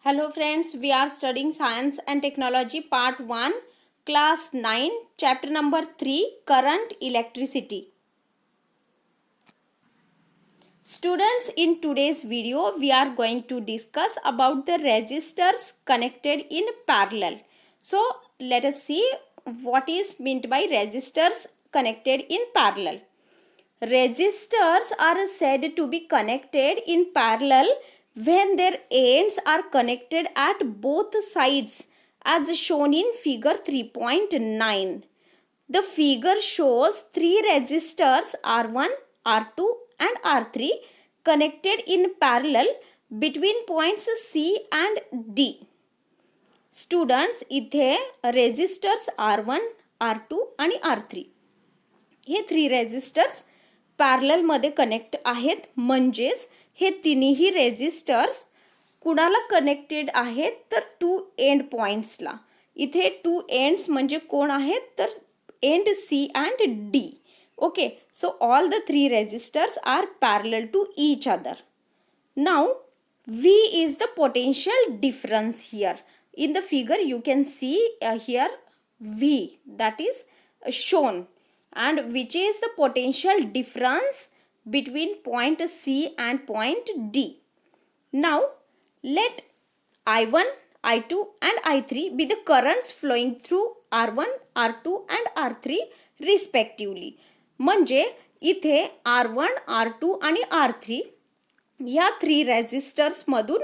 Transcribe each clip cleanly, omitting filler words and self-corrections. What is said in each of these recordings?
Hello friends, we are studying Science and Technology Part 1, Class 9, Chapter number 3, Current Electricity. Students, in today's video, we are going to discuss about the resistors connected in parallel. So, let us see what is meant by resistors connected in parallel. Resistors are said to be connected in parallel when their ends are connected at both sides as shown in figure 3.9. The figure shows three resistors R1, R2 and R3 connected in parallel between points C and D. Students, इथे resistors R1, R2 आणि R3 हे three resistors parallel मध्ये connect आहेत. म्हणजेच हे तिन्ही resistors कुणाला connected आहेत तर टू एंड पॉइंट्सला. इथे टू एंड्स म्हणजे कोण आहेत तर and C and D. Okay, so all the three resistors are parallel to each other. Now V is the potential difference here. In the figure you can see here V that is shown, and which is the potential difference between point C and point D. Now let I1, I2 and I3 be the currents flowing through R1, R2 and R3 respectively. म्हणजे इथे R1, R2 आणि R3 या three resistors मधून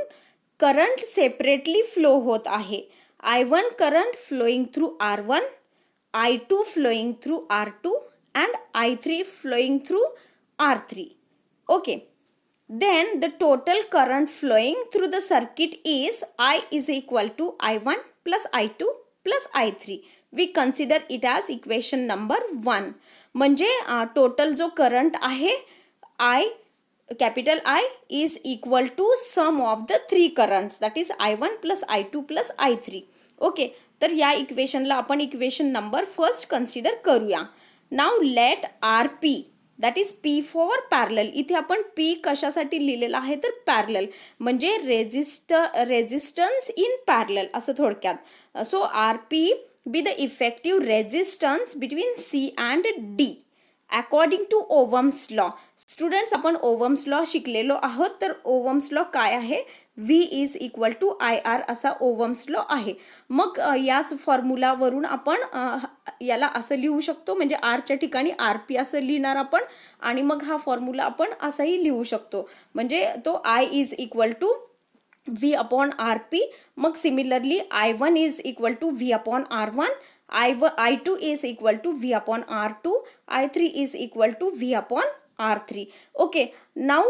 current separately flow होत आहे. I1 current flowing through R1, I2 flowing through R2 and I3 flowing through R3. Okay, then the total current flowing through the circuit is I is equal to I1 plus I2 plus I3. We consider it as equation number 1. म्हणजे total जो current आहे I capital I is equal to sum of the three currents, that is I1 plus I2 plus I3. Okay, तर या इक्वेशनला आपण equation number first consider करूया. Now let R P that is P for parallel. इथे आपण P कशासाठी लिहिलेलं आहे तर पॅरलल म्हणजे रेजिस्टन्स इन पॅरलल असं थोडक्यात. So R P be the effective resistance between C and D according to Ohm's law. Students, आपण ओहम्स लॉ शिकलेलो आहोत. तर ओहम्स लॉ काय आहे? V is equal to I R असा ओहम्स लॉ आहे. मग याच फॉर्म्युलावरून आपण याला असं लिहू शकतो, म्हणजे आरच्या ठिकाणी आर पी असं लिहिणार आपण, आणि मग हा फॉर्म्युला आपण असाही लिहू शकतो. म्हणजे तो I is equal to V upon R P. मग similarly I1 is equal to V upon R1, I2 is equal to V upon R2, I3 is equal to V upon R3. Okay, now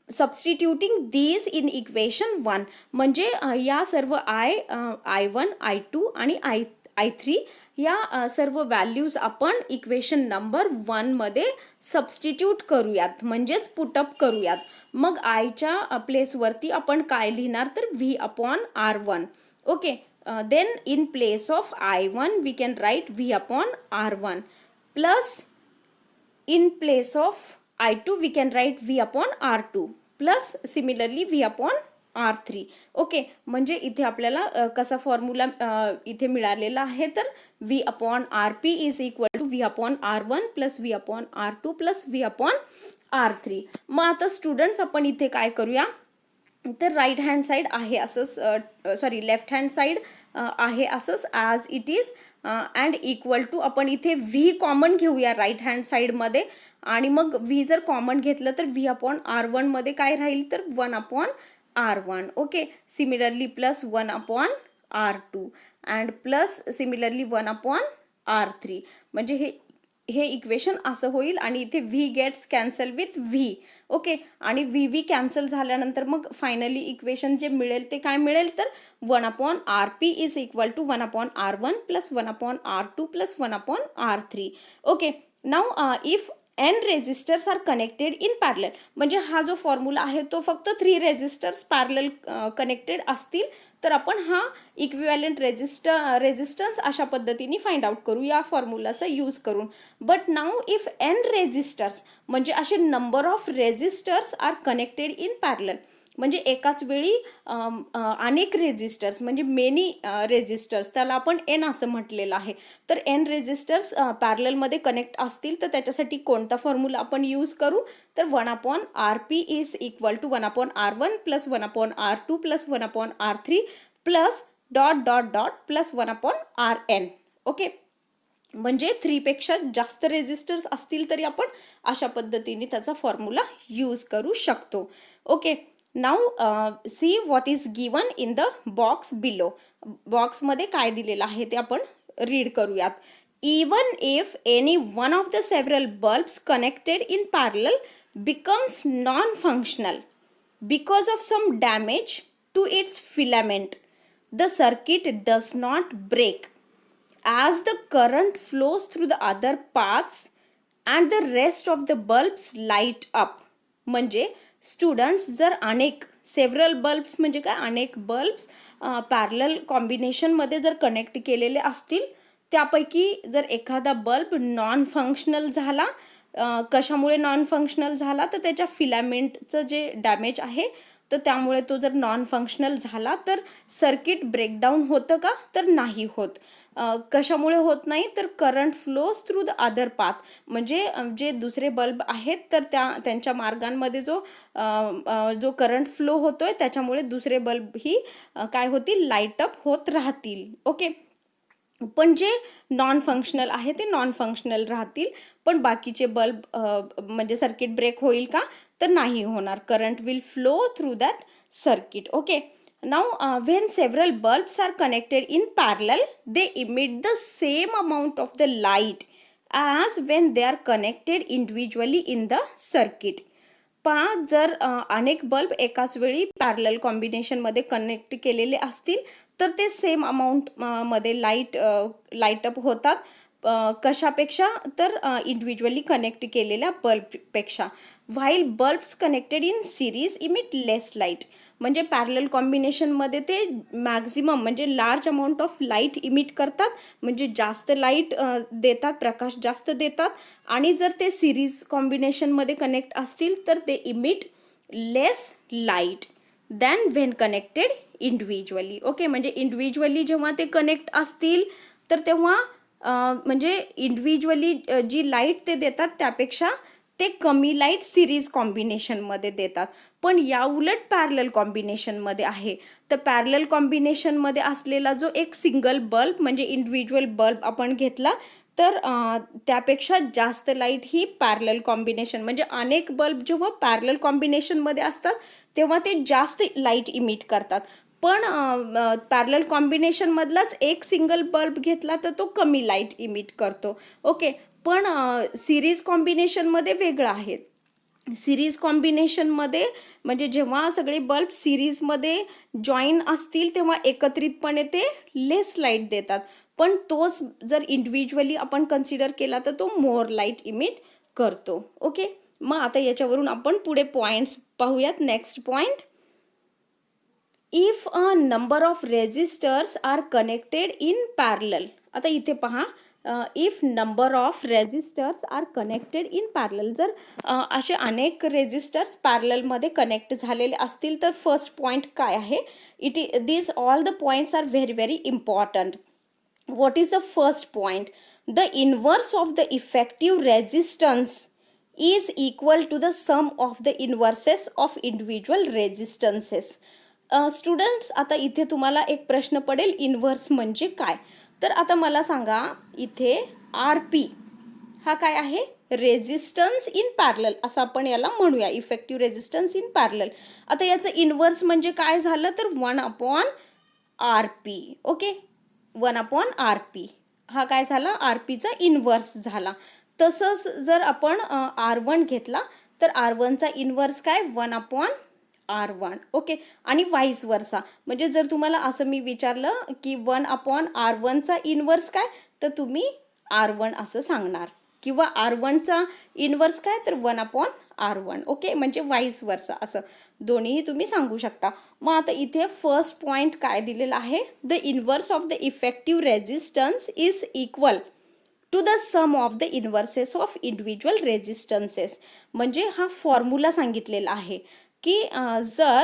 substituting these in equation 1. म्हणजे या सर्व I1, I2 आणि I3 या सर्व values आपण equation number 1 मध्ये substitute करूयात, म्हणजेच पुटअप करूयात. मग आयच्या प्लेसवरती आपण काय लिहिणार तर V upon R1. Okay, then in place of I1 we can write V upon R1 plus in place of I2 we can write V upon R2 plus similarly V upon R3. Okay, म्हणजे इथे आपल्याला कसा formula इथे मिळालेला आहे तर V upon RP is equal to V upon R1 plus V upon R2 plus V upon R3. मग आता स्टुडंट्स आपण इथे काय करूया तर राईट हँड साईड आहे असंच, सॉरी लेफ्ट हँड साईड आहे असंच as it is, and equal to आपण इथे व्ही कॉमन घेऊया राईट हँड साईडमध्ये. आणि मग व्ही जर कॉमन घेतलं तर व्ही अपॉन R1 मध्ये काय राहील तर 1 upon R1. Okay, similarly plus 1 upon R2 and plus similarly 1 upon R3. म्हणजे हे इक्वेशन असं होईल आणि इथे V gets cancel with V. Okay, आणि व्ही कॅन्सल झाल्यानंतर मग फायनली इक्वेशन जे मिळेल ते काय मिळेल तर 1 upon R P is equal to 1 upon R1 plus 1 upon R2 plus 1 upon R3. Okay, now if n resistors are connected in parallel, म्हणजे हा जो फॉर्म्युला आहे तो फक्त 3 रेजिस्टर्स पॅरलल कनेक्टेड असतील तर आपण हा इक्विव्हॅलंट रेजिस्टन्स अशा पद्धतीने फाइंड आउट करू या फॉर्म्युलाचा यूज करून. But now if n resistors म्हणजे असे number of resistors are connected in parallel, म्हणजे एकाच वेळी अनेक रेजिस्टर्स म्हणजे मेनी रेजिस्टर्स, त्याला आपण एन असं म्हटलेलं आहे. तर एन रेजिस्टर्स पॅरललमध्ये कनेक्ट असतील तर त्याच्यासाठी कोणता फॉर्म्युला आपण यूज करू, तर 1/RP is equal to 1/R1 plus 1/R2 plus 1/R3 plus dot dot dot plus 1/RN. Okay, म्हणजे 3 पेक्षा जास्त रेजिस्टर्स असतील तरी आपण अशा पद्धतीने त्याचा फॉर्म्युला यूज करू शकतो. Okay, now see what is given in the box below. बॉक्समध्ये काय दिलेलं आहे ते आपण रीड करूयात. Even if any one of the several bulbs connected in parallel becomes non-functional because of some damage to its filament, the circuit does not break as the current flows through the other paths and the rest of the bulbs light up. म्हणजे students जर अनेक several bulbs म्हणजे काय, अनेक bulbs parallel कॉम्बिनेशनमध्ये जर connect केलेले असतील, त्यापैकी जर एखादा बल्ब नॉन फंक्शनल झाला, कशामुळे नॉन फंक्शनल झाला, तर त्याच्या फिलामेंटचं जे डॅमेज आहे तर त्यामुळे तो जर नॉन फंक्शनल झाला तर सर्किट ब्रेकडाऊन होतं का, तर नाही होत. कशामुळे होत नाही, तर current flows through the other path, म्हणजे जे दुसरे बल्ब आहेत तर त्यांच्या मार्गांमध्ये जो करंट फ्लो होतोय त्याच्यामुळे दुसरे बल्ब ही काय होतील, लाईट अप होत राहतील. ओके, पण जे नॉन फंक्शनल आहे ते नॉन फंक्शनल राहतील, पण बाकीचे बल्ब म्हणजे सर्किट ब्रेक होईल का, तर नाही होणार. Current will flow through that circuit. Okay, now when several bulbs are connected in parallel, they emit the same amount of the light as when they are connected individually in the circuit. पहा, जर अनेक bulb एकाच वेळी parallel कॉम्बिनेशनमध्ये connect केलेले असतील तर ते same amount मध्ये लाईट अप होतात. कशापेक्षा, तर इंडिव्हिज्युअली कनेक्ट केलेल्या बल्बपेक्षा. While bulbs connected in series emit less light, म्हणजे पॅरलल कॉम्बिनेशनमध्ये ते मॅक्झिमम म्हणजे large amount of light emit करतात, म्हणजे जास्त लाईट देतात, प्रकाश जास्त देतात. आणि जर ते सिरीज कॉम्बिनेशनमध्ये कनेक्ट असतील तर ते emit less light than when connected individually. Okay, म्हणजे इंडिव्हिज्युअली जेव्हा ते कनेक्ट असतील तर तेव्हा म्हणजे इंडिव्हिज्युअली जी लाईट ते देतात त्यापेक्षा ते कमी लाईट सिरीज कॉम्बिनेशनमध्ये देतात. पण या उलट पॅरलल कॉम्बिनेशनमध्ये आहे, तर पॅरलल कॉम्बिनेशनमध्ये असलेला जो एक सिंगल बल्ब म्हणजे इंडिव्हिज्युअल बल्ब आपण घेतला तर त्यापेक्षा जास्त लाईट ही पॅरलल कॉम्बिनेशन म्हणजे अनेक बल्ब जेव्हा पॅरलल कॉम्बिनेशनमध्ये असतात तेव्हा ते जास्त लाईट इमिट करतात. पण पॅरलल कॉम्बिनेशनमधलाच एक सिंगल बल्ब घेतला तर तो कमी लाईट इमिट करतो. ओके, पण सिरीज कॉम्बिनेशनमध्ये वेगळं आहे. सिरीज कॉम्बिनेशनमध्ये म्हणजे जेव्हा सगळे बल्ब सिरीजमध्ये जॉईन असतील तेव्हा एकत्रितपणे ते लेस लाईट देतात, पण तोच जर इंडिव्हिज्युअली आपण कन्सिडर केला तर तो मोर लाईट इमिट करतो. ओके, मग आता याच्यावरून आपण पुढे पॉईंट्स पाहूयात. Next point, if a number of resistors are connected in parallel. आता इथे पहा, if number of resistors are connected in parallel, जर असे अनेक रेजिस्टर्स पॅरललमध्ये कनेक्ट झालेले असतील तर फर्स्ट पॉईंट काय आहे, these all the points are very very important. What is the first point? The inverse of the effective resistance is equal to the sum of the inverses of individual resistances. Students, आता इथे तुम्हाला एक प्रश्न पडेल, inverse म्हणजे काय. तर आता मला सांगा, इथे RP हा काय आहे, रेजिस्टन्स इन पॅरलल असं आपण याला म्हणूया, इफेक्टिव्ह रेजिस्टन्स इन पॅरलल. आता याचं इन्व्हर्स म्हणजे काय झालं, तर 1/RP. ओके, 1/RP हा काय झाला, RPचा इन्व्हर्स झाला. तसंच जर आपण R1 घेतला तर R1चा इन्व्हर्स काय, 1/R1. ओके, आणि वाईस वर्सा, म्हणजे जर तुम्हाला असं मी विचारलं की 1/R1चा इन्व्हर्स काय, तर तुम्ही R1 असं सांगणार, किंवा R1चा इन्व्हर्स काय, तर 1/R1. ओके, म्हणजे वाईस वर्सा असं दोन्हीही तुम्ही सांगू शकता. मग आता इथे फर्स्ट पॉईंट काय दिलेला आहे, the inverse of the effective resistance is equal to the sum of the inverses of individual resistances. म्हणजे हा फॉर्म्युला सांगितलेला आहे की जर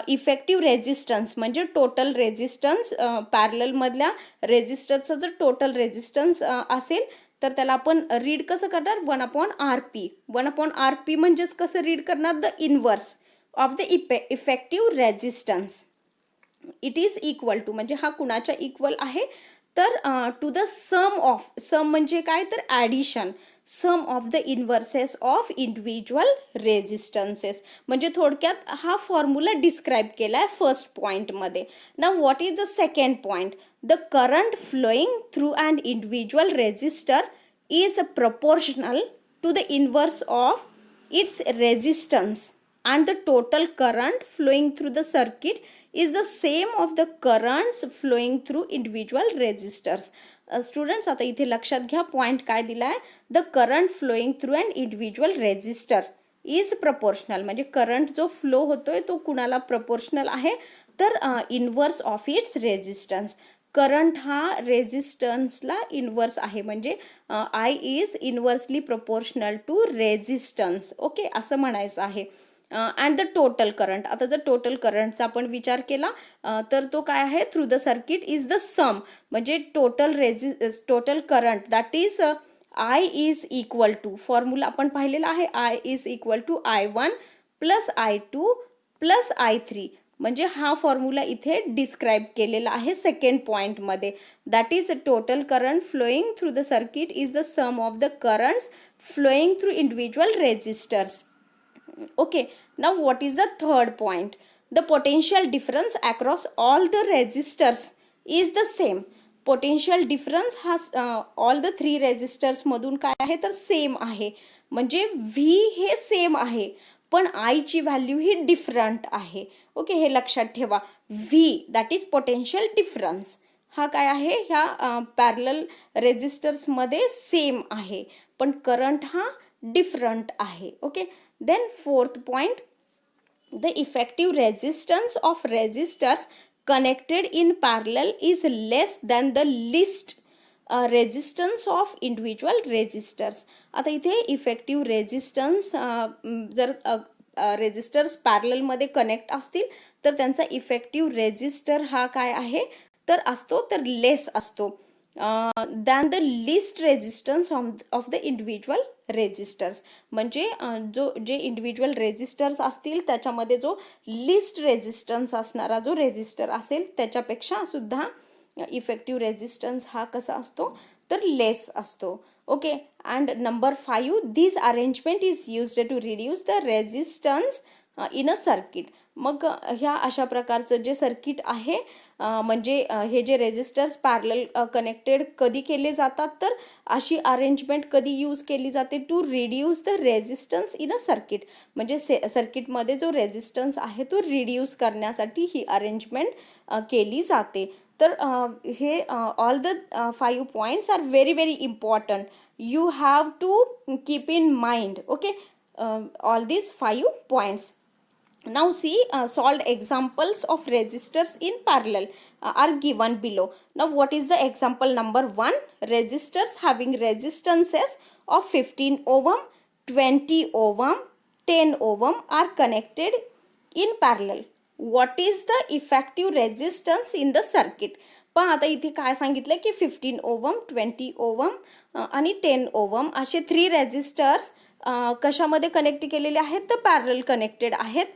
इफेक्टिव्ह रेझिस्टन्स म्हणजे टोटल रेझिस्टन्स, पॅरललमधल्या रेझिस्टरचं जर टोटल रेझिस्टन्स असेल तर त्याला आपण रीड कसं करणार, 1/RP. 1/RP म्हणजेच कसं रीड करणार, the inverse of the effective resistance. It is equal to म्हणजे हा कुणाच्या इक्वल आहे, तर to the sum of, sum म्हणजे काय तर addition, sum of the inverses of individual resistances. म्हणजे थोडक्यात हा फॉर्म्युला डिस्क्राईब केला आहे फर्स्ट पॉईंटमध्ये. Now what is the second point, the current flowing through and individual resistor is proportional to the inverse of its resistance, and the total current flowing through the circuit is the same of the currents flowing through individual resistors. Students आता इथे लक्षात घ्या point काय दिला आहे, the current flowing through and individual resistor is proportional म्हणजे current जो flow होतोय तो कुणाला प्रपोर्शनल आहे, तर inverse of its resistance. Current हा रेझिस्टन्सला इनवर्स आहे म्हणजे I is inversely proportional to resistance. Okay, असं म्हणायचं आहे. अँड द टोटल करंट, आता जर टोटल करंटचा आपण विचार केला तर तो काय आहे, through the circuit is the sum म्हणजे total current that is I is equal to, formula आपण पाहिलेला आहे, I is equal to I1 plus I2 plus I3. म्हणजे हा फॉर्म्युला इथे डिस्क्राईब केलेला आहे सेकंड पॉईंटमध्ये. That is total current flowing through the circuit is the sum of the currents flowing through individual resistors. Okay, now what is the third point? The potential difference across all the resistors is the same. Potential difference has all the three resistors मधून काय आहे तर same आहे. म्हणजे V हे same आहे पण I ची व्हॅल्यू ही डिफरंट आहे. ओके, हे लक्षात ठेवा. V that is potential difference हा काय आहे, ह्या पॅरलल रेझिस्टर्समध्ये सेम आहे पण करंट हा डिफरंट आहे. Okay, then fourth point, the effective resistance of resistors connected in parallel is less than the least resistance of individual resistors. आता इथे इफेक्टिव्ह रेझिस्टन्स जर रेझिस्टर्स पॅरललमध्ये कनेक्ट असतील तर त्यांचा इफेक्टिव्ह रेझिस्टर हा काय आहे तर असतो तर लेस असतो than the list resistance of the individual resistors. म्हणजे जे इंडिव्हिज्युअल रेझिस्टर्स असतील त्याच्यामध्ये जो लिस्ट रेझिस्टन्स असणारा जो रेझिस्टर असेल त्याच्यापेक्षा सुद्धा इफेक्टिव्ह रेझिस्टन्स हा कसा असतो तर लेस असतो. Okay, and number 5, this arrangement is used to reduce the resistance in a circuit. मग ह्या अशा प्रकारचं जे सर्किट आहे म्हणजे हे जे रेझिस्टर्स पॅरलल कनेक्टेड कधी केले जातात तर अशी अरेंजमेंट कधी यूज केली जाते to reduce the resistance in a circuit. म्हणजे सर्किटमध्ये जो रेझिस्टन्स आहे तो रिड्यूस करण्यासाठी ही अरेंजमेंट केली जाते. तर हे all the 5 points are very very important. You have to keep in mind. Okay, all these 5 points. Now see solved examples of resistors in parallel are given below. Now what is the example number 1? Resistors having resistances of 15 ohm, 20 ohm, 10 ohm are connected in parallel. What is the effective resistance in the circuit? पण आता इथे काय सांगितलं की 15 ohm, 20 ohm आणि 10 ohm असे 3 resistors कशामध्ये connect केलेले आहेत तर पॅरलल कनेक्टेड आहेत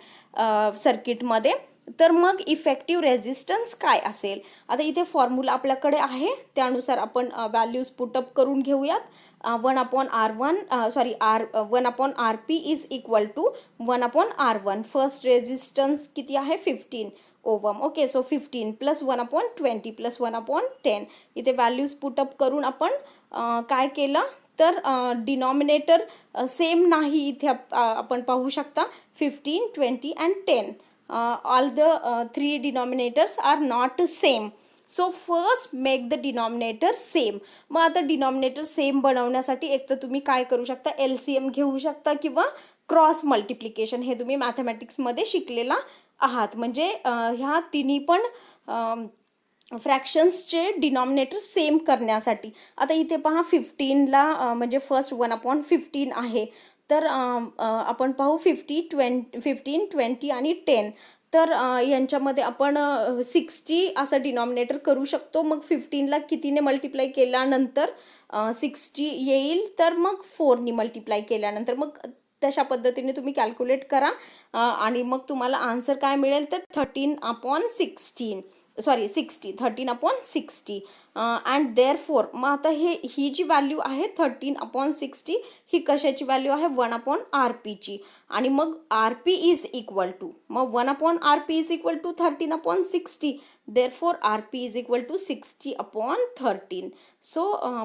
सर्किटमध्ये. तर मग इफेक्टिव्ह रेझिस्टन्स काय असेल. आता इथे फॉर्म्युला आपल्याकडे आहे त्यानुसार आपण व्हॅल्यूज पुटअप करून घेऊयात. 1/RP is equal to 1/R1. First resistance किती आहे 15 ohm. Okay, so 15 plus 1/20 plus 1/10 इथे व्हॅल्यूज पुटअप करून आपण काय केलं तर डिनॉमिनेटर सेम नाही इथे आपण पाहू शकता 15, 20 and 10 all the 3 denominators are not same. So first make the denominator same. मग आता डिनॉमिनेटर सेम बनवण्यासाठी एक तर तुम्ही काय करू शकता LCM घेऊ शकता किंवा क्रॉस मल्टिप्लिकेशन हे तुम्ही मॅथमॅटिक्समध्ये शिकलेला आहात. म्हणजे ह्या तिन्ही पण फ्रॅक्शन्सचे डिनॉमिनेटर सेम करण्यासाठी. आता इथे पहा 15ला म्हणजे फर्स्ट 1/15 आहे तर आपण पाहू 15, 20 आणि 10. तर यांच्यामध्ये आपण 60 असं डिनॉमिनेटर करू शकतो. मग 15ला कितीने मल्टिप्लाय केल्यानंतर 60 येईल, तर मग 4नी मल्टिप्लाय केल्यानंतर मग तशा पद्धतीने तुम्ही कॅल्क्युलेट करा आणि मग तुम्हाला आन्सर काय मिळेल तर 13/16 सॉरी 60 13/60 अँड देअरफोर मग आता ही जी व्हॅल्यू आहे 13/60 ही कशाची व्हॅल्यू आहे 1/RPची आणि मग RP इज इक्वल टू मग 1/RP is equal to 13/60 therefore RP is equal to 60/13. So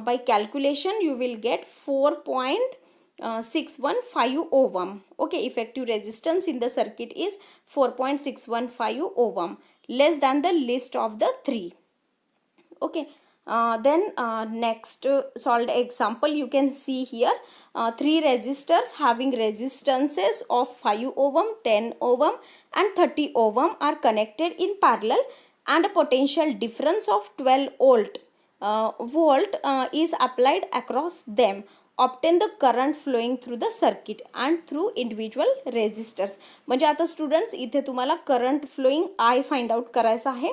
by calculation you will get 4.615 ohm. Okay, effective resistance in the circuit is 4.615 ohm, less than the list of the three. Okay, then next solved example you can see here. Three resistors having resistances of 5 ohm, 10 ohm and 30 ohm are connected in parallel and a potential difference of 12 volt is applied across them. Obtain the current flowing through the circuit and through individual resistors. म्हणजे आता students इथे तुम्हाला current flowing I find out करायचा आहे.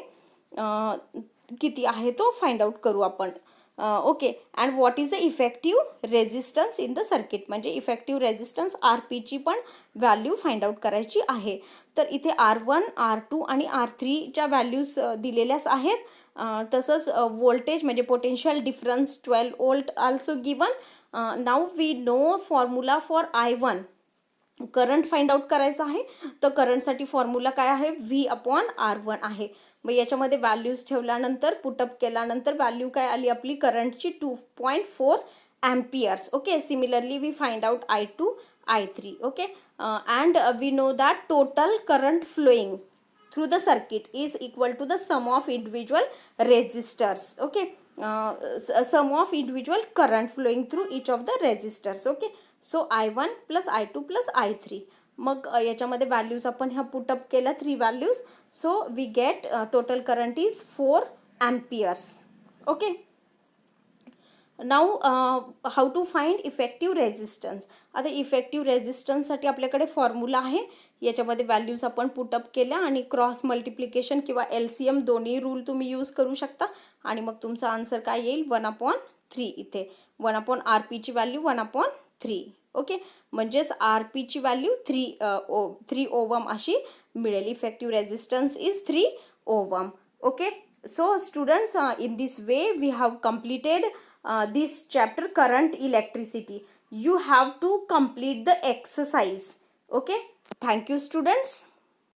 किती आहे तो find out करू आपण. Okay, and what is the effective resistance in the circuit. म्हणजे इफेक्टिव्ह रेझिस्टन्स RPची पण व्हॅल्यू फाइंड आउट करायची आहे. तर इथे R1, R2 आणि R3च्या व्हॅल्यूज दिलेल्याच आहेत. तसंच व्होल्टेज म्हणजे potential difference 12 volt also given. Now we know formula for I1. Current find out करायचं आहे. तर करंटसाठी फॉर्म्युला काय आहे V/R1 आहे. मग याच्यामध्ये व्हॅल्यूज ठेवल्यानंतर पुटअप केल्यानंतर व्हॅल्यू काय आली आपली करंटची 2.4 amperes. Okay, similarly we find out I2, I3. Okay, and we know that total current flowing through the circuit is equal to the sum of individual resistors. Okay, sum of individual current flowing through each of the resistors. Okay, so I1 plus I2 plus I3. मग याच्यामध्ये values आपण ह्या put up केल्या 3 values. So we get total current is 4 amperes. Okay, now how to find effective resistance. आता effective रेझिस्टन्ससाठी आपल्याकडे formula आहे. याच्यामध्ये व्हॅल्यूज आपण पुटअप केल्या आणि क्रॉस मल्टिप्लिकेशन किंवा LCM दोन्ही रूल तुम्ही यूज करू शकता आणि मग तुमचा आन्सर काय येईल 1/3. इथे 1/RPची व्हॅल्यू 1/3. ओके, म्हणजेच RPची व्हॅल्यू 3 ओहम अशी मिळेल. Effective resistance is 3 ohm. Okay, so students in this way we have completed this chapter current electricity. You have to complete the exercise. Okay, thank you students.